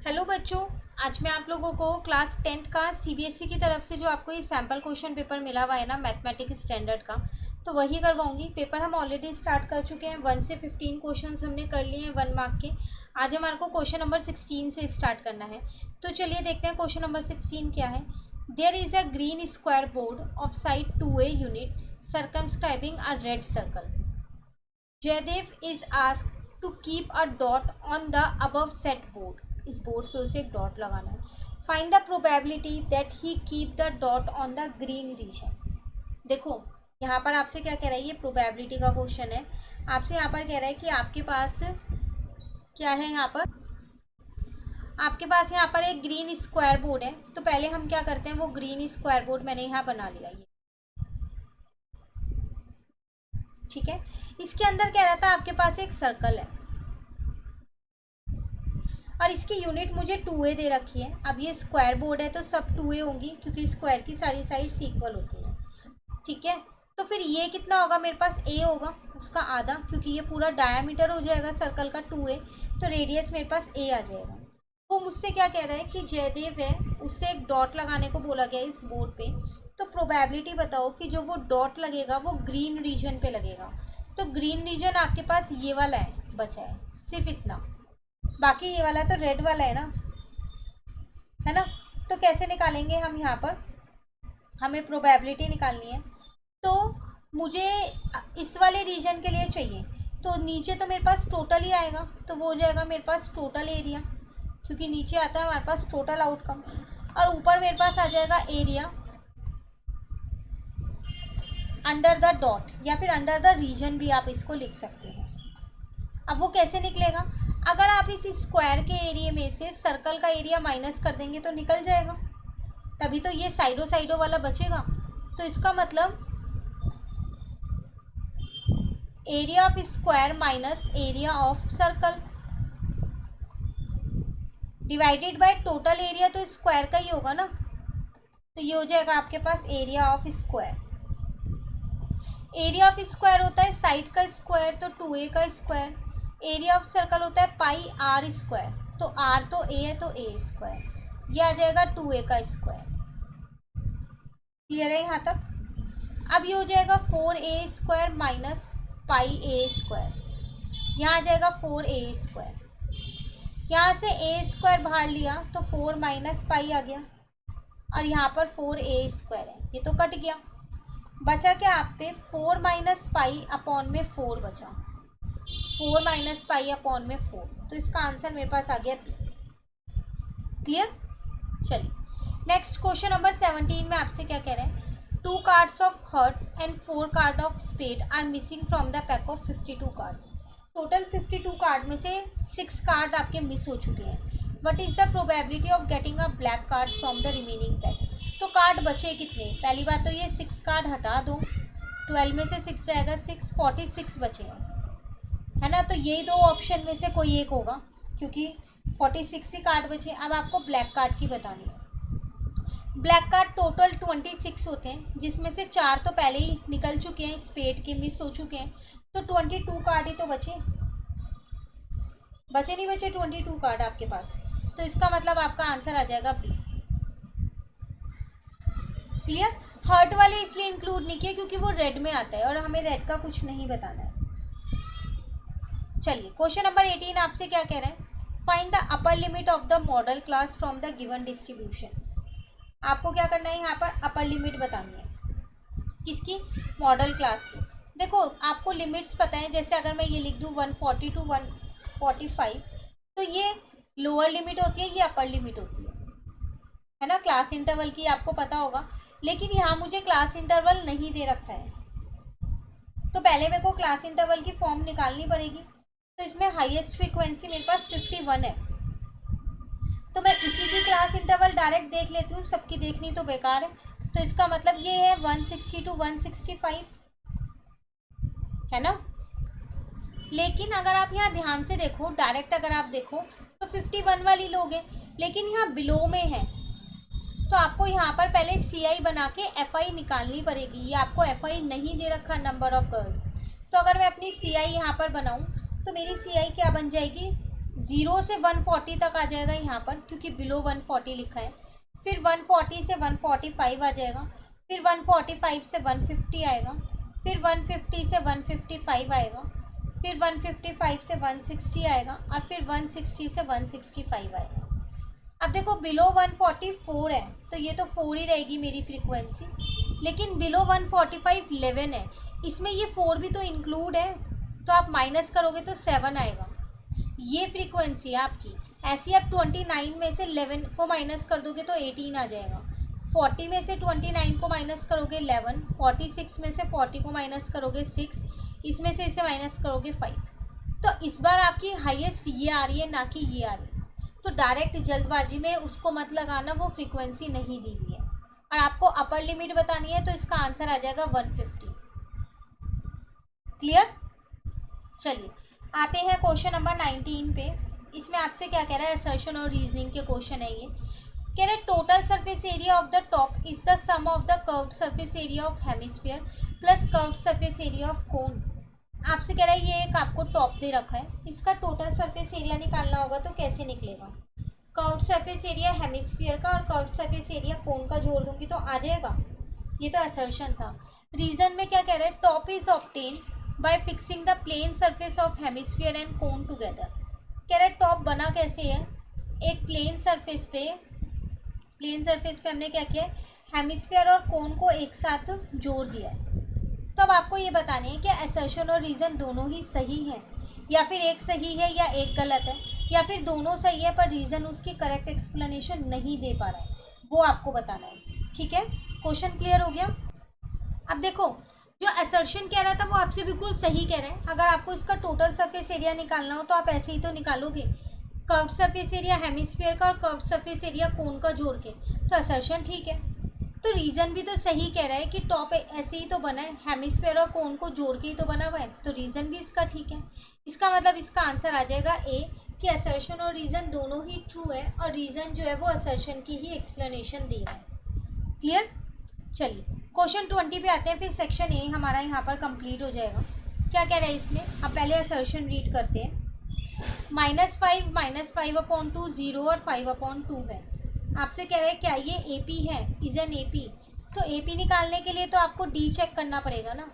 Hello बच्चों। आज मैं आप लोगों को क्लास 10th का सीबीएसई की तरफ से जो आपको ये सैम्पल क्वेश्चन पेपर मिला हुआ है ना मैथमेटिक्स स्टैंडर्ड का, तो वही करवाऊंगी। पेपर हम ऑलरेडी स्टार्ट कर चुके हैं। 1 से 15 क्वेश्चंस हमने कर लिए हैं 1 मार्क के। आज हमारे को क्वेश्चन नंबर 16 से स्टार्ट करना है। तो चलिए देखते हैं क्वेश्चन नंबर 16 क्या है। There is a green square board of side 2a unit circumscribing a red circle. Jaydev is asked to keep a dot on the above set board. इस बोर्ड पे उसे एक डॉट लगाना है। Find the probability that he keep the dot on the green region. देखो यहाँ पर आपसे क्या कह रहा है, ये प्रोबेबिलिटी का क्वेश्चन है। आपसे यहाँ पर कह रहा है कि आपके पास क्या है, यहाँ पर आपके पास यहाँ पर एक ग्रीन स्क्वायर बोर्ड है। तो पहले हम क्या करते हैं, वो ग्रीन स्क्वायर बोर्ड मैंने यहाँ बना लिया ये, ठीक है। इसके अंदर कह रहा था आपके पास एक सर्कल है और इसकी यूनिट मुझे 2a दे रखी है। अब ये स्क्वायर बोर्ड है तो सब 2a होंगी क्योंकि स्क्वायर की सारी साइड्स इक्वल होती हैं, ठीक है। तो फिर ये कितना होगा, मेरे पास a होगा उसका आधा, क्योंकि ये पूरा डायामीटर हो जाएगा सर्कल का 2a, तो रेडियस मेरे पास a आ जाएगा। वो मुझसे क्या कह रहा है कि जयदेव है, उससे एक डॉट लगाने को बोला गया इस बोर्ड पे। तो प्रोबेबिलिटी बताओ कि जो वो डॉट लगेगा वो ग्रीन रीजन पे लगेगा। तो ग्रीन रीजन आपके पास ये वाला है, बचा है सिर्फ इतना। बाकी ये वाला तो रेड वाला है ना, है ना। तो कैसे निकालेंगे हम, यहाँ पर हमें प्रोबेबिलिटी निकालनी है। तो मुझे इस वाले रीजन के लिए चाहिए, तो नीचे तो मेरे पास टोटल ही आएगा, तो वो हो जाएगा मेरे पास टोटल एरिया, क्योंकि नीचे आता है हमारे पास टोटल आउटकम्स, और ऊपर मेरे पास आ जाएगा एरिया अंडर द डॉट, या फिर अंडर द रीजन भी आप इसको लिख सकते हैं। अब वो कैसे निकलेगा, अगर आप इस स्क्वायर के एरिया में से सर्कल का एरिया माइनस कर देंगे तो निकल जाएगा, तभी तो ये साइडों साइडों वाला बचेगा। तो इसका मतलब area of square minus area of circle divided by total area, तो स्क्वायर का ही होगा ना। तो ये हो जाएगा आपके पास area of square. Area of square होता है साइड का स्क्वायर, तो 2a का स्क्वायर। एरिया ऑफ सर्कल होता है पाई आर स्क्वायर, तो आर तो a है तो a स्क्वायर। यह आ जाएगा 2a का स्क्वायर। क्लियर है यहाँ तक। अब ये हो जाएगा 4a square minus pi a square. यहाँ आ जाएगा 4a स्क्वायर। यहाँ से a स्क्वायर बाहर लिया तो 4 माइनस पाई आ गया, और यहाँ पर 4a स्क्वायर है, ये तो कट गया। बचा क्या आप पे, 4 माइनस पाई अपॉन में 4 बचा, 4 माइनस पाई अपॉन में 4। तो इसका आंसर मेरे पास आ गया बी। क्लियर। चलिए नेक्स्ट क्वेश्चन नंबर 17 में आपसे क्या कह रहे हैं, 2 cards of hearts and 4 card of spade are missing from the pack of 52 card. Total 52 card में से 6 कार्ड आपके मिस हो चुके हैं। What is the probability of getting a black card from the remaining pack. तो card बचे कितने, पहली बात तो ये 6 कार्ड हटा दो, 12 में से 6 जाएगा 6, 46 बचे हैं, है ना। तो ये दो ऑप्शन में से कोई एक होगा, क्योंकि 46 ही कार्ड बचे। अब आपको ब्लैक कार्ड की बतानी है। ब्लैक कार्ड टोटल 26 होते हैं, जिसमें से 4 तो पहले ही निकल चुके हैं, स्पेड के मिस हो चुके हैं, तो 22 कार्ड ही तो बचे। बचे नहीं बचे 22 कार्ड आपके पास, तो इसका मतलब आपका आंसर आ जाएगा बी। क्लियर। हर्ट वाले इसलिए इंक्लूड नहीं किए क्योंकि वो रेड में आता है और हमें रेड का कुछ नहीं बताना है। चलिए क्वेश्चन नंबर 18 आपसे क्या कह रहे हैं, find the upper limit of the model class from the given distribution. आपको क्या करना है, यहाँ पर अपर लिमिट बतानी है, किसकी, मॉडल क्लास की। देखो आपको लिमिट्स पता है, जैसे अगर मैं ये लिख दूँ 140 टू 145, तो ये लोअर लिमिट होती है, ये अपर लिमिट होती है ना। क्लास इंटरवल की आपको पता होगा, लेकिन यहाँ मुझे क्लास इंटरवल नहीं दे रखा है, तो पहले मेरे को क्लास इंटरवल की फॉर्म निकालनी पड़ेगी। तो इसमें हाईएस्ट फ्रीक्वेंसी मेरे पास 51 है, तो मैं इसी की क्लास इंटरवल डायरेक्ट देख लेती हूँ, सबकी देखनी तो बेकार है। तो इसका मतलब ये है 160 टू 165, है ना। लेकिन अगर आप यहाँ ध्यान से देखो, डायरेक्ट अगर आप देखो तो 51 वाली लोगे, लेकिन यहाँ बिलो में है, तो आपको यहाँ पर पहले CI बना के FI निकालनी पड़ेगी। ये आपको FI नहीं दे रखा, नंबर ऑफ गर्ल्स। तो अगर मैं अपनी CI यहाँ पर बनाऊँ तो मेरी CI क्या बन जाएगी, 0 से 140 तक आ जाएगा यहाँ पर, क्योंकि बिलो 140 लिखा है। फिर 140 से 145 आ जाएगा, फिर 145 से 150 आएगा, फिर 150 से 155 आएगा, फिर 155 से 160 आएगा, और फिर 160 से 165 आएगा। अब देखो बिलो 144 है तो ये तो 4 ही रहेगी मेरी फ्रीक्वेंसी, लेकिन बिलो 145 11 है, इसमें ये 4 भी तो इंक्लूड है, तो आप माइनस करोगे तो 7 आएगा। ये फ्रीक्वेंसी है आपकी। ऐसे आप 29 में से 11 को माइनस कर दोगे तो 18 आ जाएगा, 40 में से 29 को माइनस करोगे 11, 46 में से 40 को माइनस करोगे 6, इसमें से इसे माइनस करोगे 5। तो इस बार आपकी हाईएस्ट ये आ रही है, ना कि ये आ रही है। तो डायरेक्ट जल्दबाजी में उसको मत लगाना, वो फ्रीक्वेंसी नहीं दी हुई है। और आपको अपर लिमिट बतानी है तो इसका आंसर आ जाएगा 150। क्लियर? चलिए आते हैं क्वेश्चन नंबर 19 पे। इसमें आपसे क्या कह रहा है, असर्शन और रीजनिंग के क्वेश्चन है ये। कह रहे total surface area of the top is the sum of the curved surface area of hemisphere plus curved surface area of cone. आपसे कह रहा है ये एक आपको टॉप दे रखा है, इसका टोटल सरफेस एरिया निकालना होगा तो कैसे निकलेगा। कर्व्ड सरफेस एरिया हेमिस्फीयर का और कर्व्ड सरफेस एरिया कोन का जोड़ दूंगी तो आ जाएगा। ये तो असर्शन था। रीजन में क्या कह रहे हैं, top is obtain by fixing the plane surface of hemisphere and cone together. कह रहे टॉप बना कैसे है, एक प्लेन सरफेस पे हमने क्या किया है, हेमिस्फीयर और कोन को एक साथ जोड़ दिया है। तो अब आपको ये बताने है कि असर्शन और रीज़न दोनों ही सही हैं, या फिर एक सही है या एक गलत है, या फिर दोनों सही है पर रीज़न उसकी करेक्ट एक्सप्लेनेशन नहीं दे पा रहा है, वो आपको बताना है। ठीक है, क्वेश्चन क्लियर हो गया। अब देखो जो असर्शन कह रहा था वो आपसे बिल्कुल सही कह रहे हैं। अगर आपको इसका टोटल सरफेस एरिया निकालना हो तो आप ऐसे ही तो निकालोगे, कर्व्ड सरफेस एरिया हेमिस्फीयर का और कर्व्ड सरफेस एरिया कोन का जोड़ के, तो असर्शन ठीक है। तो रीज़न भी तो सही कह रहा है कि टॉप ऐसे ही तो बना है, हेमिस्फीयर और कोन को जोड़ के ही तो बना हुआ है, तो रीज़न भी इसका ठीक है। इसका मतलब इसका आंसर आ जाएगा ए, कि असर्शन और रीज़न दोनों ही ट्रू है, और रीज़न जो है वो असर्शन की ही एक्सप्लेनेशन दे रहा है। क्लियर? चलिए क्वेश्चन 20 पे आते हैं, फिर सेक्शन ए हमारा यहाँ पर कंप्लीट हो जाएगा। क्या कह रहा है इसमें, अब पहले असर्शन रीड करते हैं। -5 0 और 5/2 है। आपसे कह रहे हैं क्या ये AP है, इज एन AP। तो AP निकालने के लिए तो आपको D चेक करना पड़ेगा ना।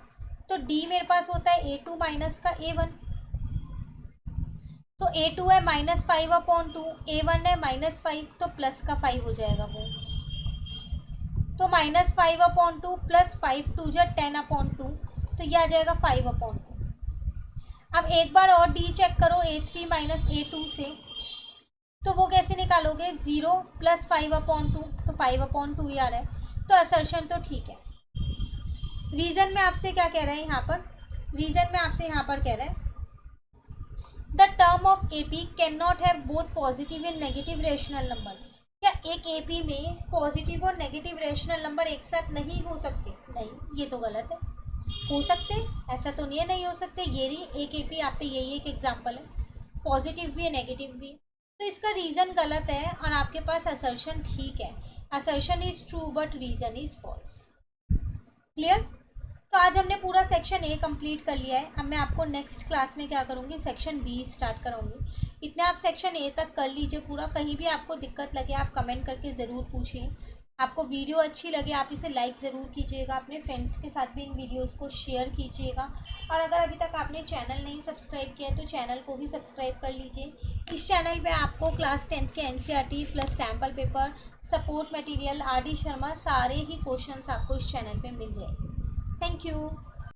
तो D मेरे पास होता है A2 माइनस का A1, तो A2 है -5/2, A1 है -5, तो प्लस का 5 हो जाएगा वो। तो -5/2 प्लस 5 2 जा 10/2, तो यह आ जाएगा 5/2। अब एक बार और D चेक करो A3 माइनस A2 से, तो वो कैसे निकालोगे, 0 प्लस 5/2, तो 5/2 ही आ रहा है। तो असर्शन तो ठीक है। रीज़न में आपसे क्या कह रहा है यहाँ पर, रीज़न में आपसे यहाँ पर कह रहा है the term of AP can not have both positive and negative rational number. क्या एक AP में पॉजिटिव और नेगेटिव रेशनल नंबर एक साथ नहीं हो सकते? नहीं, ये तो गलत है। हो सकते, ऐसा तो नहीं है नहीं हो सकते। ये रही एक AP, आप पे यही एक एग्जांपल है, पॉजिटिव भी है नेगेटिव भी है। तो इसका रीज़न गलत है और आपके पास असर्शन ठीक है। Assertion is true but reason is false. Clear? तो आज हमने पूरा सेक्शन ए कंप्लीट कर लिया है। अब मैं आपको नेक्स्ट क्लास में क्या करूँगी, सेक्शन बी स्टार्ट कराऊंगी। इतने आप सेक्शन ए तक कर लीजिए पूरा। कहीं भी आपको दिक्कत लगे आप कमेंट करके ज़रूर पूछिए। आपको वीडियो अच्छी लगे आप इसे लाइक ज़रूर कीजिएगा, अपने फ्रेंड्स के साथ भी इन वीडियोस को शेयर कीजिएगा। और अगर अभी तक आपने चैनल नहीं सब्सक्राइब किया है तो चैनल को भी सब्सक्राइब कर लीजिए। इस चैनल पे आपको क्लास 10th के NCERT plus sample paper, support material, RD Sharma सारे ही क्वेश्चंस आपको इस चैनल पे मिल जाएंगे। Thank you.